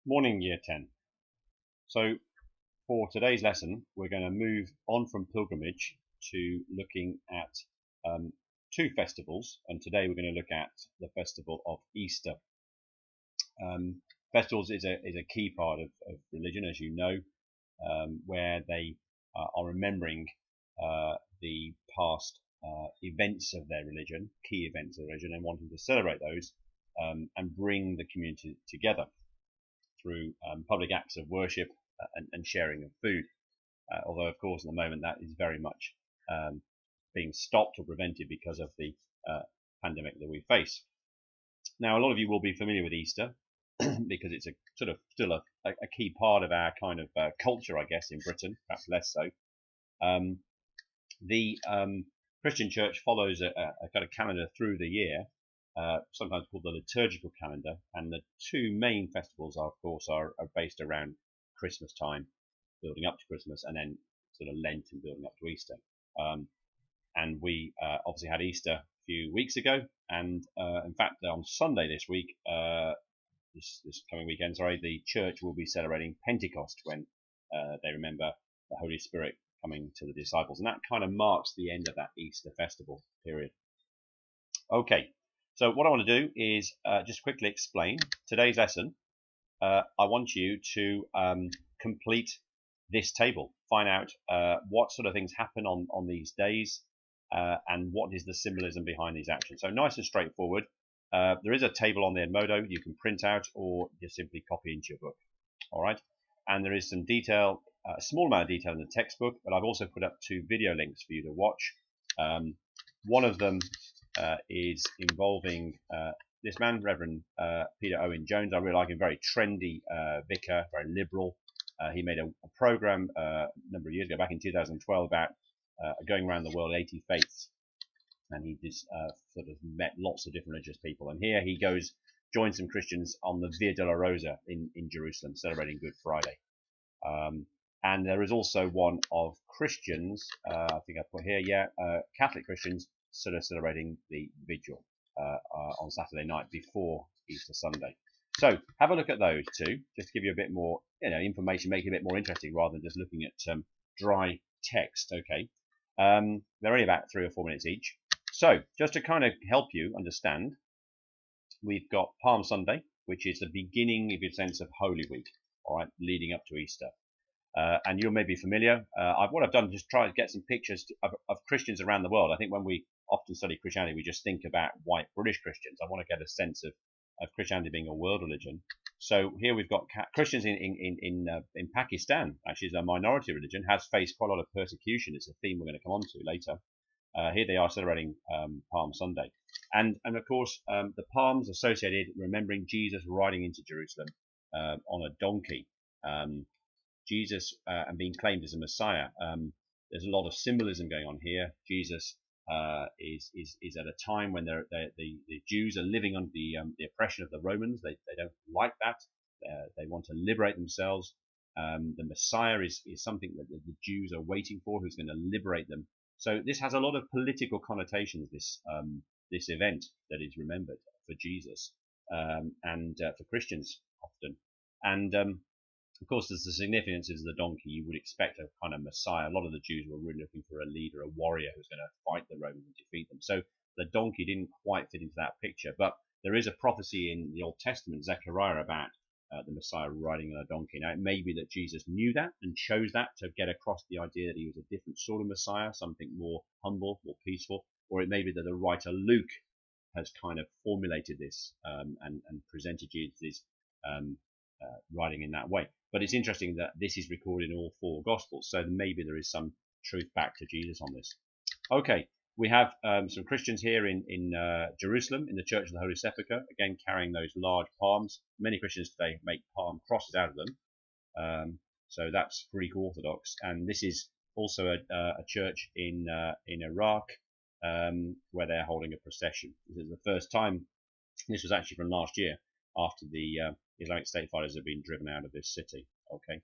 Morning, Year 10. So, for today's lesson, we're going to move on from pilgrimage to looking at um, two festivals. And today we're going to look at the festival of Easter. Festivals is a key part of religion, as you know, where they are remembering the past events of their religion, key events of their religion, and wanting to celebrate those and bring the community together through public acts of worship and sharing of food. Although, of course, at the moment that is very much being stopped or prevented because of the pandemic that we face. Now, a lot of you will be familiar with Easter because it's a sort of still a key part of our kind of culture, I guess, in Britain, perhaps less so. The Christian Church follows a kind of calendar through the year, sometimes called the liturgical calendar, and the two main festivals, of course, are based around Christmas time, building up to Christmas, and then sort of Lent and building up to Easter. And we obviously had Easter a few weeks ago, and in fact, on Sunday this week, this coming weekend, sorry, the church will be celebrating Pentecost when they remember the Holy Spirit coming to the disciples, and that kind of marks the end of that Easter festival period. Okay, so what I want to do is just quickly explain today's lesson. I want you to complete this table, find out what sort of things happen on these days, and what is the symbolism behind these actions. So nice and straightforward. There is a table on the Edmodo you can print out or just simply copy into your book. All right, and there is some detail, a small amount of detail in the textbook, but I've also put up two video links for you to watch. One of them is involving this man, Reverend Peter Owen Jones. I really like him, very trendy vicar, very liberal. He made a program a number of years ago, back in 2012, about going around the world, 80 faiths. And he just sort of met lots of different religious people. And here he goes, joins some Christians on the Via Dolorosa in Jerusalem, celebrating Good Friday. And there is also one of Christians, I think I put here, Catholic Christians, sort of celebrating the vigil on Saturday night before Easter Sunday. So have a look at those two, just to give you a bit more, information, make it a bit more interesting rather than just looking at dry text. Okay, they're only about 3 or 4 minutes each. So just to kind of help you understand, we've got Palm Sunday, which is the beginning, if you sense, of Holy Week. All right, leading up to Easter. And you may be familiar. What I've done is just try to get some pictures of Christians around the world. I think when we often study Christianity, we just think about white British Christians. I want to get a sense of Christianity being a world religion. So here we've got Christians in Pakistan. Actually, is a minority religion, has faced quite a lot of persecution. It's a theme we're going to come on to later. Here they are celebrating Palm Sunday, and of course the palms associated remembering Jesus riding into Jerusalem on a donkey. Jesus and being claimed as a Messiah. There's a lot of symbolism going on here. Jesus is at a time when the Jews are living under the oppression of the Romans. They don't like that. They want to liberate themselves. The Messiah is something that the Jews are waiting for, who's going to liberate them. So this has a lot of political connotations. This event that is remembered for Jesus and for Christians often. And of course, there's the significance is the donkey. You would expect a kind of Messiah. A lot of the Jews were really looking for a leader, a warrior who's going to fight the Romans and defeat them. So the donkey didn't quite fit into that picture. But there is a prophecy in the Old Testament, Zechariah, about the Messiah riding on a donkey. Now, it may be that Jesus knew that and chose that to get across the idea that he was a different sort of Messiah, something more humble, more peaceful. Or it may be that the writer Luke has kind of formulated this and presented Jesus writing in that way. But it's interesting that this is recorded in all 4 Gospels, so maybe there is some truth back to Jesus on this. Okay, we have some Christians here in Jerusalem, in the Church of the Holy Sepulchre, again carrying those large palms. Many Christians today make palm crosses out of them, so that's Greek Orthodox. And this is also a church in Iraq where they're holding a procession. This is the first time. This was actually from last year, after the Islamic State fighters have been driven out of this city. Okay,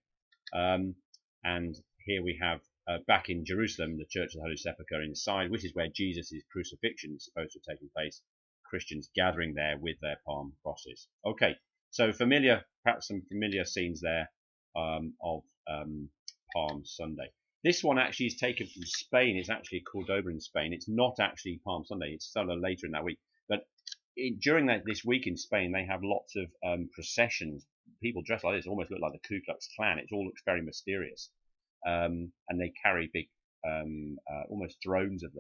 and here we have back in Jerusalem, the Church of the Holy Sepulchre inside, which is where Jesus' crucifixion is supposed to have taken place. Christians gathering there with their palm crosses. Okay, so familiar perhaps some familiar scenes there of Palm Sunday. This one actually is taken from Spain. It's actually Cordoba in Spain. It's not actually Palm Sunday. It's sort of later in that week. But during this week in Spain, they have lots of processions. People dressed like this almost look like the Ku Klux Klan. It all looks very mysterious. And they carry big, almost drones of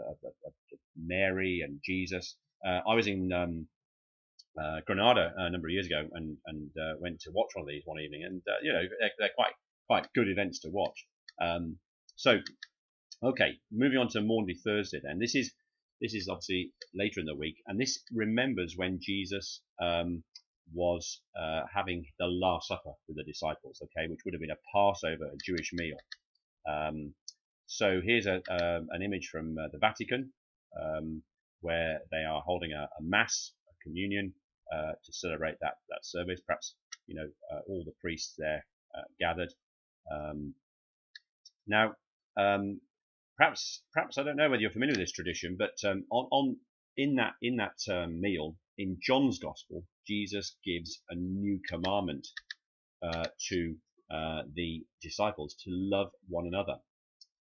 Mary and Jesus. I was in Granada a number of years ago and went to watch one of these one evening, and they're quite good events to watch. So, okay, moving on to Maundy Thursday then. This is obviously later in the week, and this remembers when Jesus was having the Last Supper with the disciples, okay, which would have been a Passover, a Jewish meal. So here's an image from the Vatican, where they are holding a mass, a communion, to celebrate that service. Perhaps all the priests there gathered. Now, perhaps I don't know whether you're familiar with this tradition, but in that meal in John's Gospel, Jesus gives a new commandment to the disciples to love one another,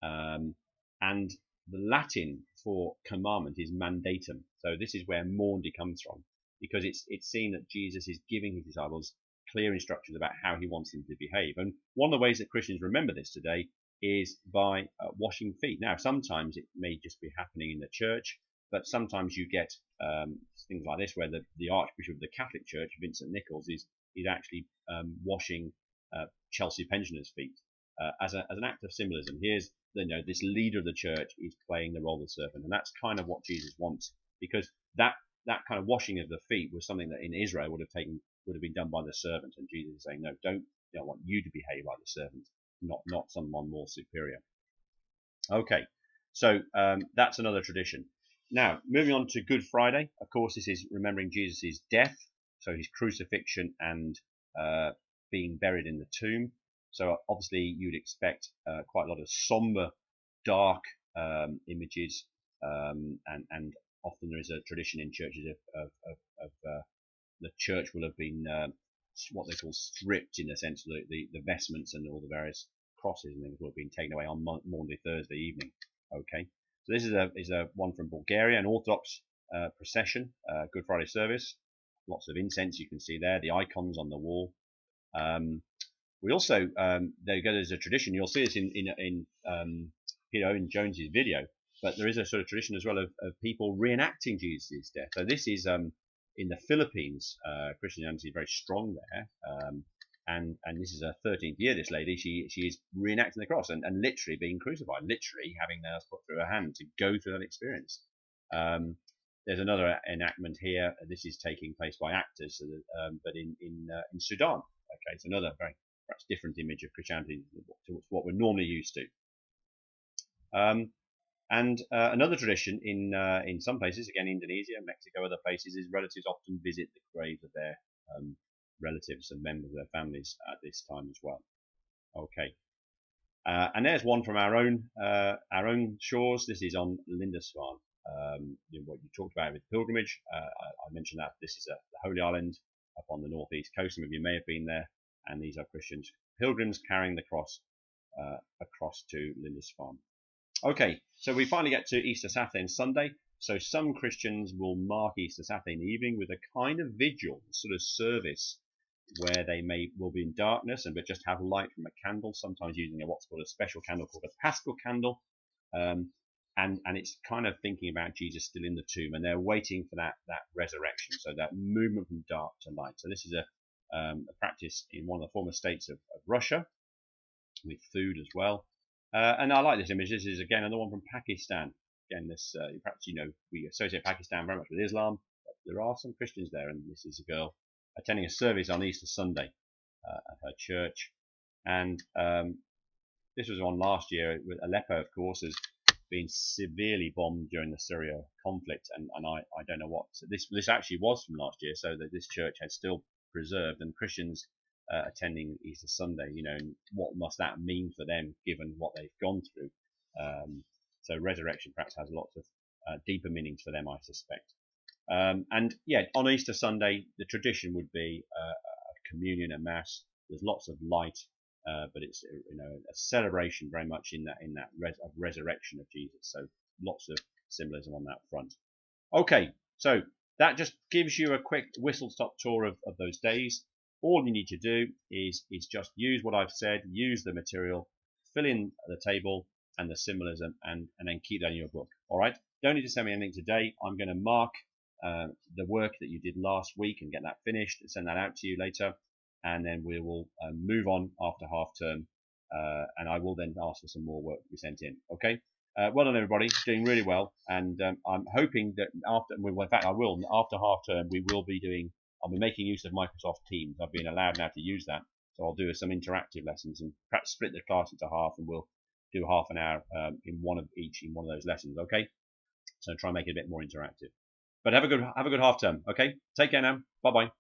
and the Latin for commandment is mandatum. So this is where Maundy comes from, because it's seen that Jesus is giving his disciples clear instructions about how he wants them to behave. And one of the ways that Christians remember this today is by washing feet. Now, sometimes it may just be happening in the church, but sometimes you get things like this, where the Archbishop of the Catholic Church, Vincent Nichols, is actually washing Chelsea pensioners' feet as an act of symbolism. Here's this leader of the church is playing the role of the servant, and that's kind of what Jesus wants, because that kind of washing of the feet was something that in Israel would have been done by the servant, and Jesus is saying, no, don't. I want you to behave like the servant, not someone more superior. Okay, so that's another tradition. Now, moving on to Good Friday. Of course, this is remembering Jesus' death, so his crucifixion and being buried in the tomb. So obviously you'd expect quite a lot of somber, dark images, and often there is a tradition in churches of the church will have been what they call stripped, in a sense, the vestments and all the various crosses and things will have been taken away on Maundy Thursday evening. Okay, so this is a one from Bulgaria, an Orthodox procession, Good Friday service. Lots of incense you can see there, the icons on the wall. We also there's a tradition. You'll see this in Peter Owen Jones's video, but there is a sort of tradition as well of people reenacting Jesus' death. So this is in the Philippines. Christianity is very strong there, and this is her 13th year. This lady, she is reenacting the cross and literally being crucified, literally having nails put through her hand to go through that experience. There's another enactment here. This is taking place by actors, but in Sudan. Okay, it's another very perhaps different image of Christianity to what we're normally used to. And another tradition in some places, again Indonesia, Mexico, other places, is relatives often visit the graves of their relatives and members of their families at this time as well. Okay, and there's one from our own shores. This is on Lindisfarne. What you talked about with pilgrimage. I mentioned that this is the Holy Island up on the northeast coast. Some of you may have been there. And these are Christian pilgrims carrying the cross across to Lindisfarne. Okay, so we finally get to Easter Saturday and Sunday. So some Christians will mark Easter Saturday in the evening with a kind of vigil, sort of service, where they will be in darkness but just have light from a candle, sometimes using what's called a special candle called a Paschal candle. And it's kind of thinking about Jesus still in the tomb, and they're waiting for that resurrection, so that movement from dark to light. So this is a practice in one of the former states of Russia, with food as well. And I like this image. This is again another one from Pakistan. Again, this perhaps we associate Pakistan very much with Islam, but there are some Christians there, and this is a girl attending a service on Easter Sunday at her church. And this was on last year. With Aleppo, of course, has been severely bombed during the Syria conflict, and I don't know what. So this actually was from last year, so that this church has still preserved, and Christians attending Easter Sunday, and what must that mean for them given what they've gone through. So resurrection perhaps has lots of deeper meanings for them, I suspect. And yeah, on Easter Sunday, the tradition would be a communion and mass. There's lots of light, but it's a celebration very much in that resurrection of Jesus. So lots of symbolism on that front. Okay, so that just gives you a quick whistle-stop tour of those days. All you need to do is just use what I've said, use the material, fill in the table and the symbolism, and then keep that in your book. All right, don't need to send me anything today. I'm going to mark the work that you did last week and get that finished, send that out to you later, and then we will move on after half term, and I will then ask for some more work to be sent in. Okay. Well done, everybody. Doing really well, and I'm hoping that in fact, I will after half term. I'll be making use of Microsoft Teams. I've been allowed now to use that, so I'll do some interactive lessons and perhaps split the class into half, and we'll do half an hour in one of those lessons. Okay, so try and make it a bit more interactive. But have a good half term. Okay, take care now. Bye bye.